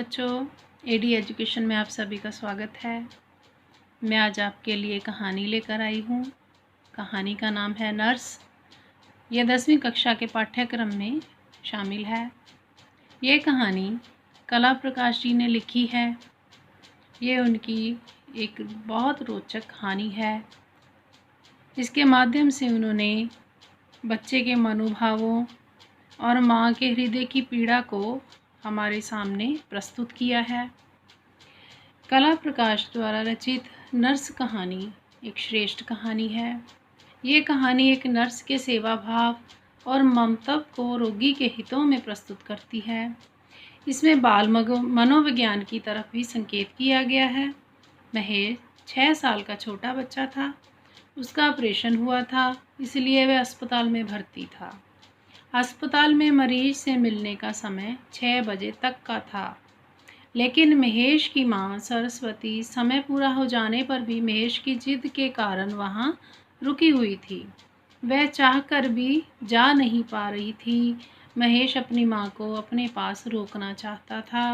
बच्चों, AD education में आप सभी का स्वागत है। मैं आज आपके लिए कहानी लेकर आई हूँ। कहानी का नाम है नर्स। यह 10वीं कक्षा के पाठ्यक्रम में शामिल है। ये कहानी कला प्रकाश जी ने लिखी है। ये उनकी एक बहुत रोचक कहानी है। इसके माध्यम से उन्होंने बच्चे के मनोभावों और माँ के हृदय की पीड़ा को हमारे सामने प्रस्तुत किया है। कला प्रकाश द्वारा रचित नर्स कहानी एक श्रेष्ठ कहानी है। ये कहानी एक नर्स के सेवा भाव और ममता को रोगी के हितों में प्रस्तुत करती है। इसमें बाल मनोविज्ञान की तरफ भी संकेत किया गया है। महेश 6 साल का छोटा बच्चा था। उसका ऑपरेशन हुआ था, इसलिए वह अस्पताल में भर्ती था। अस्पताल में मरीज से मिलने का समय 6 बजे तक का था, लेकिन महेश की मां सरस्वती समय पूरा हो जाने पर भी महेश की जिद के कारण वहां रुकी हुई थी। वह चाहकर भी जा नहीं पा रही थी। महेश अपनी मां को अपने पास रोकना चाहता था।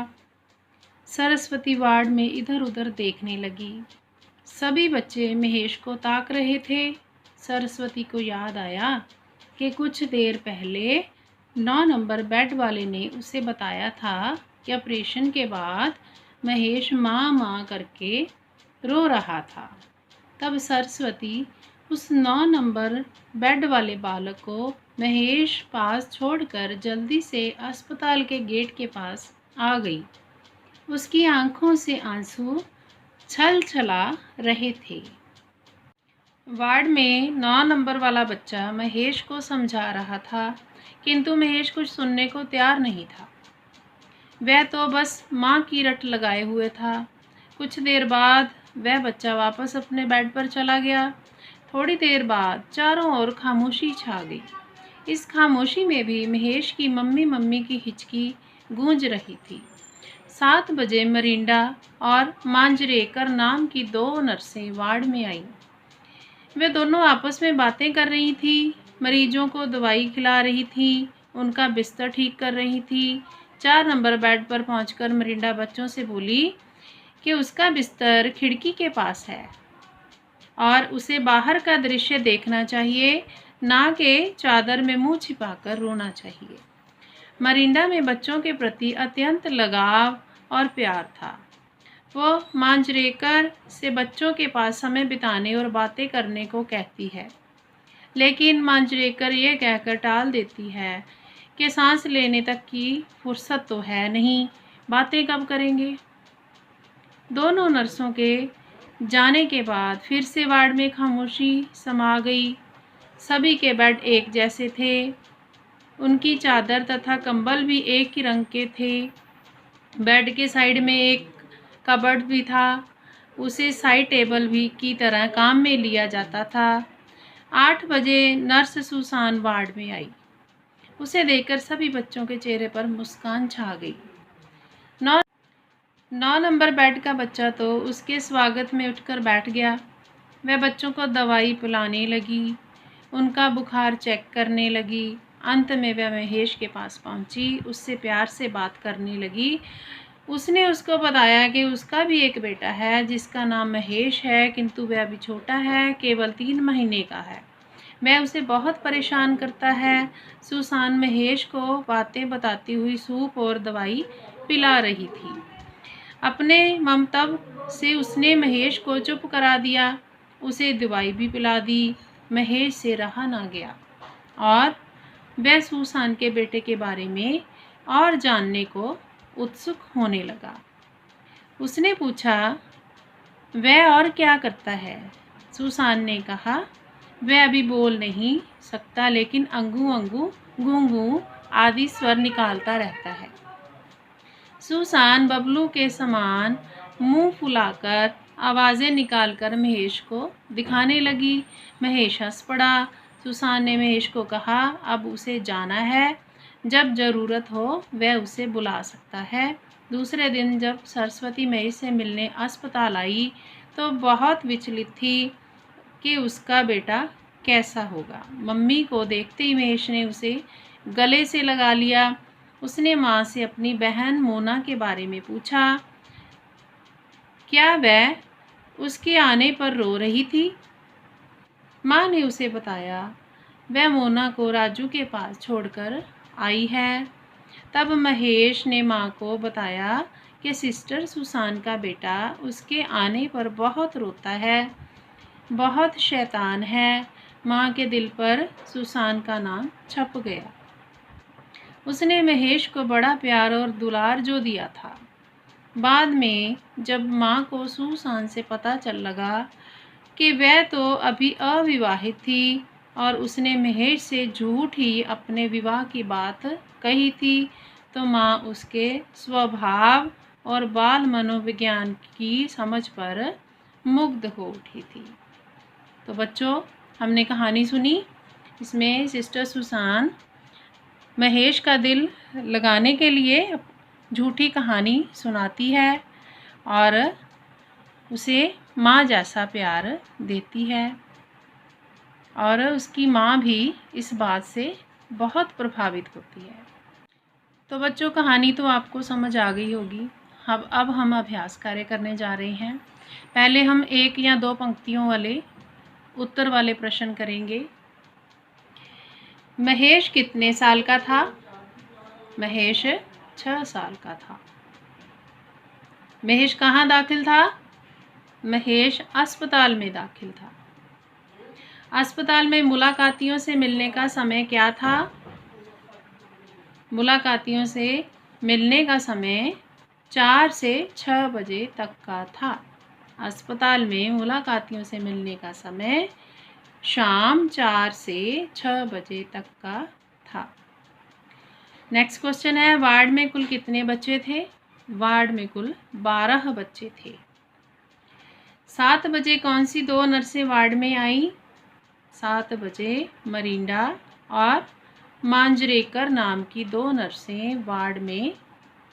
सरस्वती वार्ड में इधर उधर देखने लगी। सभी बच्चे महेश को ताक रहे थे। सरस्वती को याद आया कि कुछ देर पहले 9 नंबर बेड वाले ने उसे बताया था कि ऑपरेशन के बाद महेश माँ माँ करके रो रहा था। तब सरस्वती उस 9 नंबर बेड वाले बालक को महेश पास छोड़कर जल्दी से अस्पताल के गेट के पास आ गई। उसकी आंखों से आंसू छल छला रहे थे। वार्ड में 9 नंबर वाला बच्चा महेश को समझा रहा था, किंतु महेश कुछ सुनने को तैयार नहीं था। वह तो बस माँ की रट लगाए हुए था। कुछ देर बाद वह बच्चा वापस अपने बेड पर चला गया। थोड़ी देर बाद चारों ओर खामोशी छा गई। इस खामोशी में भी महेश की मम्मी मम्मी की हिचकी गूंज रही थी। 7 बजे मरिंडा और मांजरेकर नाम की 2 नर्सें वार्ड में आईं। वे दोनों आपस में बातें कर रही थी, मरीजों को दवाई खिला रही थी, उनका बिस्तर ठीक कर रही थी। 4 नंबर बेड पर पहुंचकर मरिंडा बच्चों से बोली कि उसका बिस्तर खिड़की के पास है और उसे बाहर का दृश्य देखना चाहिए, ना कि चादर में मुंह छिपाकर रोना चाहिए। मरिंडा में बच्चों के प्रति अत्यंत लगाव और प्यार था। वो मांजरेकर से बच्चों के पास समय बिताने और बातें करने को कहती है, लेकिन मांजरेकर ये कहकर टाल देती है कि सांस लेने तक की फुर्सत तो है नहीं, बातें कब करेंगे। दोनों नर्सों के जाने के बाद फिर से वार्ड में खामोशी समा गई। सभी के बेड एक जैसे थे। उनकी चादर तथा कंबल भी एक ही रंग के थे। बेड के साइड में एक कबर्ड भी था। उसे साइड टेबल भी की तरह काम में लिया जाता था। 8 बजे नर्स सुसान वार्ड में आई। उसे देखकर सभी बच्चों के चेहरे पर मुस्कान छा गई। 9 नंबर बेड का बच्चा तो उसके स्वागत में उठकर बैठ गया। वह बच्चों को दवाई पिलाने लगी, उनका बुखार चेक करने लगी। अंत में वह महेश के पास पहुंची, उससे प्यार से बात करने लगी। उसने उसको बताया कि उसका भी एक बेटा है जिसका नाम महेश है, किंतु वह अभी छोटा है, केवल 3 महीने का है। वह उसे बहुत परेशान करता है। सुसान महेश को बातें बताती हुई सूप और दवाई पिला रही थी। अपने ममतब से उसने महेश को चुप करा दिया। उसे दवाई भी पिला दी। महेश से रहा ना गया और वह सुसान के बेटे के बारे में और जानने को उत्सुक होने लगा। उसने पूछा, वह और क्या करता है? सुसान ने कहा, वह अभी बोल नहीं सकता, लेकिन अंगू अंगू गूंगू आदि स्वर निकालता रहता है। सुसान बबलू के समान मुंह फुलाकर आवाज़ें निकालकर महेश को दिखाने लगी। महेश हंस पड़ा। सुसान ने महेश को कहा, अब उसे जाना है, जब ज़रूरत हो वह उसे बुला सकता है। दूसरे दिन जब सरस्वती महेश से मिलने अस्पताल आई तो बहुत विचलित थी कि उसका बेटा कैसा होगा। मम्मी को देखते ही महेश ने उसे गले से लगा लिया उसने माँ से अपनी बहन मोना के बारे में पूछा। क्या वह उसके आने पर रो रही थी? माँ ने उसे बताया, वह मोना को राजू के पास छोड़कर आई है। तब महेश ने माँ को बताया कि सिस्टर सुसान का बेटा उसके आने पर बहुत रोता है, बहुत शैतान है। माँ के दिल पर सुसान का नाम छप गया। उसने महेश को बड़ा प्यार और दुलार जो दिया था। बाद में जब माँ को सुसान से पता चल लगा कि वह तो अभी अविवाहित थी और उसने महेश से झूठ ही अपने विवाह की बात कही थी, तो माँ उसके स्वभाव और बाल मनोविज्ञान की समझ पर मुग्ध हो उठी थी। तो बच्चों, हमने कहानी सुनी। इसमें सिस्टर सुसान महेश का दिल लगाने के लिए झूठी कहानी सुनाती है और उसे माँ जैसा प्यार देती है, और उसकी माँ भी इस बात से बहुत प्रभावित होती है। तो बच्चों, कहानी तो आपको समझ आ गई होगी। अब हम अभ्यास कार्य करने जा रहे हैं। पहले हम 1 या 2 पंक्तियों वाले उत्तर वाले प्रश्न करेंगे। महेश कितने साल का था? महेश 6 साल का था। महेश कहाँ दाखिल था? महेश अस्पताल में दाखिल था। अस्पताल में मुलाकातियों से मिलने का समय क्या था? मुलाकातियों से मिलने का समय 4 से 6 बजे तक का था। अस्पताल में मुलाकातियों से मिलने का समय शाम 4 से 6 बजे तक का था। नेक्स्ट क्वेश्चन है, वार्ड में कुल कितने बच्चे थे? वार्ड में कुल 12 बच्चे थे। 7 बजे कौन सी 2 नर्सें वार्ड में आई? 7 बजे मरिंडा और मांजरेकर नाम की 2 नर्सें वार्ड में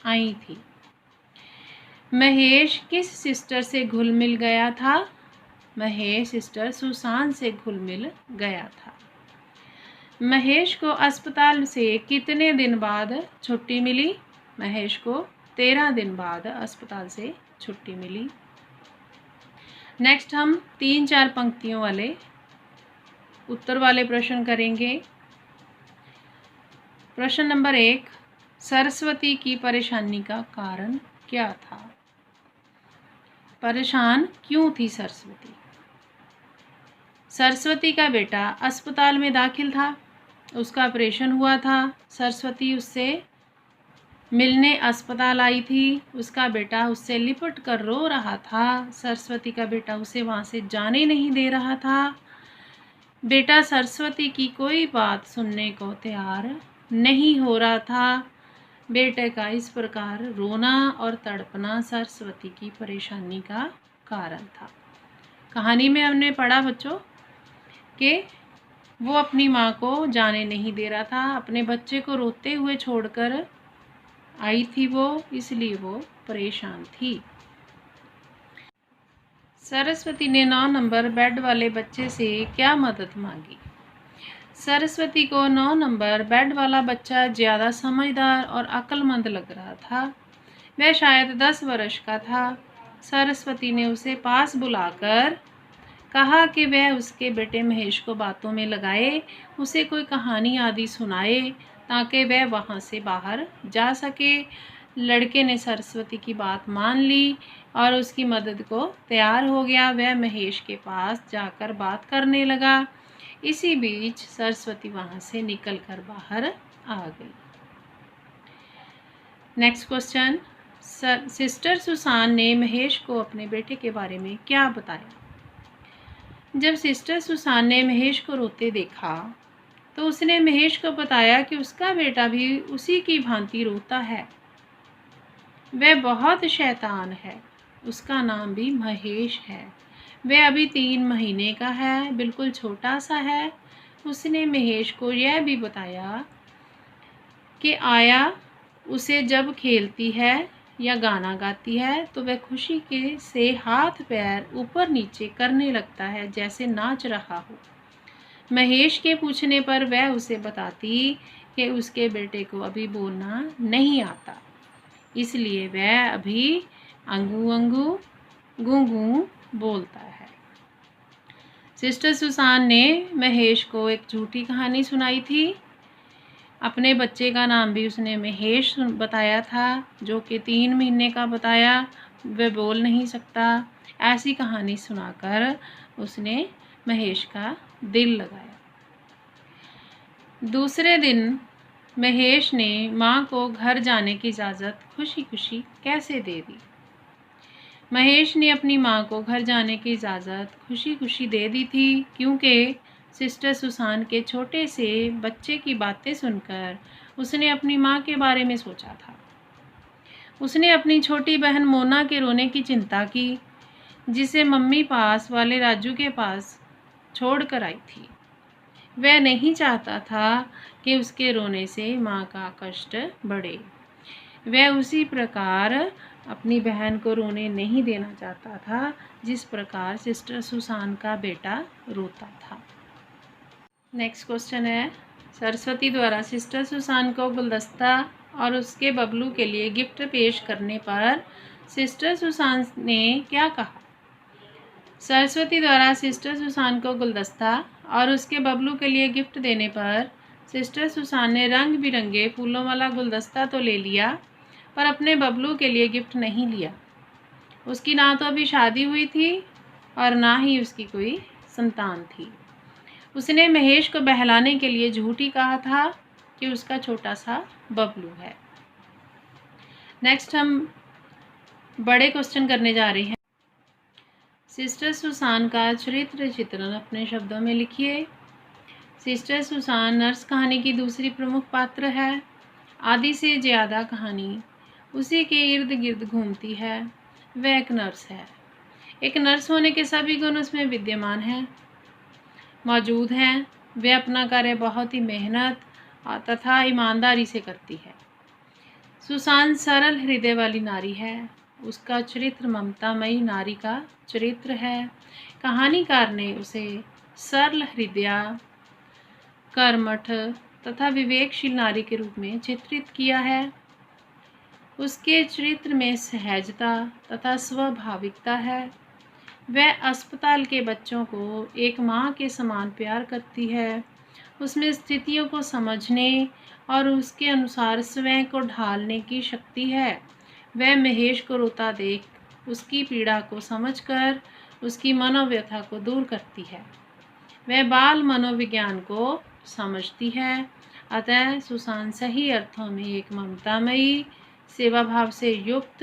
आई थी। महेश किस सिस्टर से घुल मिल गया था? महेश सिस्टर सुसान से घुल मिल गया था। महेश को अस्पताल से कितने दिन बाद छुट्टी मिली? महेश को 13 दिन बाद अस्पताल से छुट्टी मिली। नेक्स्ट हम 3-4 पंक्तियों वाले उत्तर वाले प्रश्न करेंगे। प्रश्न नंबर 1, सरस्वती की परेशानी का कारण क्या था? परेशान क्यों थी सरस्वती? सरस्वती का बेटा अस्पताल में दाखिल था, उसका ऑपरेशन हुआ था। सरस्वती उससे मिलने अस्पताल आई थी। उसका बेटा उससे लिपट कर रो रहा था। सरस्वती का बेटा उसे वहाँ से जाने नहीं दे रहा था। बेटा सरस्वती की कोई बात सुनने को तैयार नहीं हो रहा था। बेटे का इस प्रकार रोना और तड़पना सरस्वती की परेशानी का कारण था। कहानी में हमने पढ़ा बच्चों कि वो अपनी माँ को जाने नहीं दे रहा था, अपने बच्चे को रोते हुए छोड़कर आई थी वो, इसलिए वो परेशान थी। सरस्वती ने 9 नंबर बेड वाले बच्चे से क्या मदद मांगी? सरस्वती को 9 नंबर बेड वाला बच्चा ज़्यादा समझदार और अक्लमंद लग रहा था। वह शायद 10 वर्ष का था। सरस्वती ने उसे पास बुलाकर कहा कि वह उसके बेटे महेश को बातों में लगाए, उसे कोई कहानी आदि सुनाए ताकि वह वहाँ से बाहर जा सके। लड़के ने सरस्वती की बात मान ली और उसकी मदद को तैयार हो गया। वह महेश के पास जाकर बात करने लगा। इसी बीच सरस्वती वहाँ से निकलकर बाहर आ गई। नेक्स्ट क्वेश्चन, सिस्टर सुसान ने महेश को अपने बेटे के बारे में क्या बताया? जब सिस्टर सुसान ने महेश को रोते देखा तो उसने महेश को बताया कि उसका बेटा भी उसी की भांति रोता है। वह बहुत शैतान है। उसका नाम भी महेश है। वह अभी 3 महीने का है, बिल्कुल छोटा सा है। उसने महेश को यह भी बताया कि आया उसे जब खेलती है या गाना गाती है तो वह खुशी के से हाथ पैर ऊपर नीचे करने लगता है जैसे नाच रहा हो। महेश के पूछने पर वह उसे बताती कि उसके बेटे को अभी बोलना नहीं आता, इसलिए वह अभी अंगू अंगू गूं गूं बोलता है। सिस्टर सुसान ने महेश को एक झूठी कहानी सुनाई थी। अपने बच्चे का नाम भी उसने महेश बताया था, जो कि 3 महीने का बताया, वह बोल नहीं सकता। ऐसी कहानी सुनाकर उसने महेश का दिल लगाया। दूसरे दिन महेश ने माँ को घर जाने की इजाज़त खुशी खुशी कैसे दे दी। महेश ने अपनी माँ को घर जाने की इजाज़त खुशी खुशी दे दी थी, क्योंकि सिस्टर सुसान के छोटे से बच्चे की बातें सुनकर उसने अपनी माँ के बारे में सोचा था। उसने अपनी छोटी बहन मोना के रोने की चिंता की, जिसे मम्मी पास वाले राजू के पास छोड़ कर आई थी। वह नहीं चाहता था कि उसके रोने से माँ का कष्ट बढ़े। वह उसी प्रकार अपनी बहन को रोने नहीं देना चाहता था, जिस प्रकार सिस्टर सुसान का बेटा रोता था। नेक्स्ट क्वेश्चन है, सरस्वती द्वारा सिस्टर सुसान को गुलदस्ता और उसके बबलू के लिए गिफ्ट पेश करने पर सिस्टर सुसान ने क्या कहा। सरस्वती द्वारा सिस्टर सुसान को गुलदस्ता और उसके बबलू के लिए गिफ्ट देने पर सिस्टर सुसान ने रंग बिरंगे फूलों वाला गुलदस्ता तो ले लिया, पर अपने बबलू के लिए गिफ्ट नहीं लिया। उसकी ना तो अभी शादी हुई थी और ना ही उसकी कोई संतान थी। उसने महेश को बहलाने के लिए झूठी कहा था कि उसका छोटा सा बबलू है। नेक्स्ट हम बड़े क्वेश्चन करने जा रहे हैं। सिस्टर सुसान का चरित्र चित्रण अपने शब्दों में लिखिए। सिस्टर सुसान नर्स कहानी की दूसरी प्रमुख पात्र है। आधी से ज़्यादा कहानी उसी के इर्द गिर्द घूमती है। वह एक नर्स है। एक नर्स होने के सभी गुण उसमें विद्यमान हैं, मौजूद हैं। वह अपना कार्य बहुत ही मेहनत तथा ईमानदारी से करती है। सुसान सरल हृदय वाली नारी है। उसका चरित्र ममतामयी नारी का चरित्र है। कहानीकार ने उसे सरल हृदया, कर्मठ तथा विवेकशील नारी के रूप में चित्रित किया है। उसके चरित्र में सहजता तथा स्वाभाविकता है। वह अस्पताल के बच्चों को एक माँ के समान प्यार करती है। उसमें स्थितियों को समझने और उसके अनुसार स्वयं को ढालने की शक्ति है। वह महेश को रोता देख उसकी पीड़ा को समझकर उसकी मनोव्यथा को दूर करती है। वह बाल मनोविज्ञान को समझती है। अतः सुसान सही अर्थों में एक ममतामयी, सेवा भाव से युक्त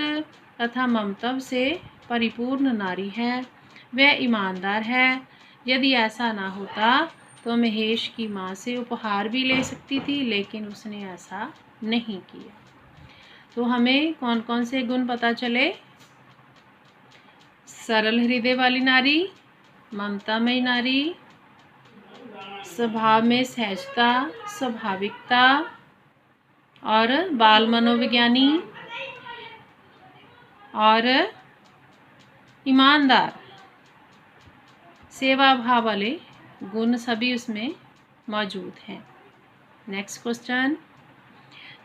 तथा ममतव से परिपूर्ण नारी है। वह ईमानदार है। यदि ऐसा ना होता तो महेश की माँ से उपहार भी ले सकती थी, लेकिन उसने ऐसा नहीं किया। तो हमें कौन कौन से गुण पता चले? सरल हृदय वाली नारी, ममतामयी नारी, स्वभाव में सहजता, स्वाभाविकता और बाल मनोविज्ञानी और ईमानदार, सेवा भाव वाले गुण सभी उसमें मौजूद हैं। नेक्स्ट क्वेश्चन,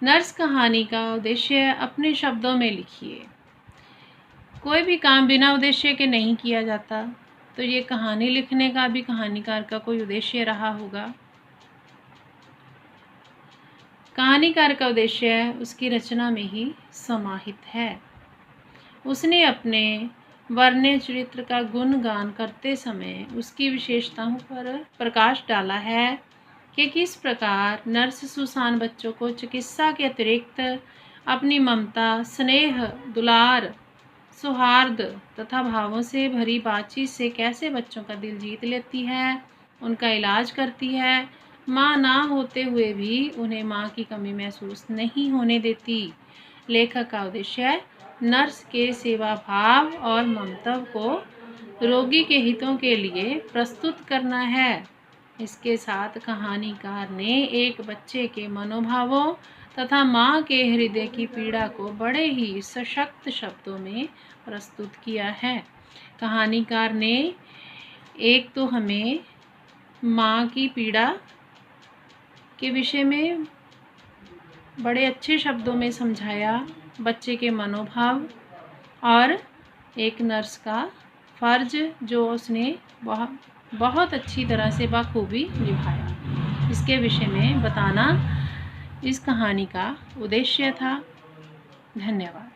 नर्स कहानी का उद्देश्य अपने शब्दों में लिखिए। कोई भी काम बिना उद्देश्य के नहीं किया जाता, तो ये कहानी लिखने का भी कहानीकार का कोई उद्देश्य रहा होगा। कहानीकार का उद्देश्य उसकी रचना में ही समाहित है। उसने अपने वर्ण्य चरित्र का गुणगान करते समय उसकी विशेषताओं पर प्रकाश डाला है कि किस प्रकार नर्स सुसान बच्चों को चिकित्सा के अतिरिक्त अपनी ममता, स्नेह, दुलार, सौहार्द तथा भावों से भरी बातचीत से कैसे बच्चों का दिल जीत लेती है, उनका इलाज करती है। माँ ना होते हुए भी उन्हें माँ की कमी महसूस नहीं होने देती। लेखक का उद्देश्य नर्स के सेवा भाव और ममतव को रोगी के हितों के लिए प्रस्तुत करना है। इसके साथ कहानीकार ने एक बच्चे के मनोभावों तथा माँ के हृदय की पीड़ा को बड़े ही सशक्त शब्दों में प्रस्तुत किया है। कहानीकार ने एक तो हमें माँ की पीड़ा के विषय में बड़े अच्छे शब्दों में समझाया बच्चे के मनोभाव और एक नर्स का फ़र्ज जो उसने बहुत अच्छी तरह से बखूबी निभाया। इसके विषय में बताना इस कहानी का उद्देश्य था। धन्यवाद।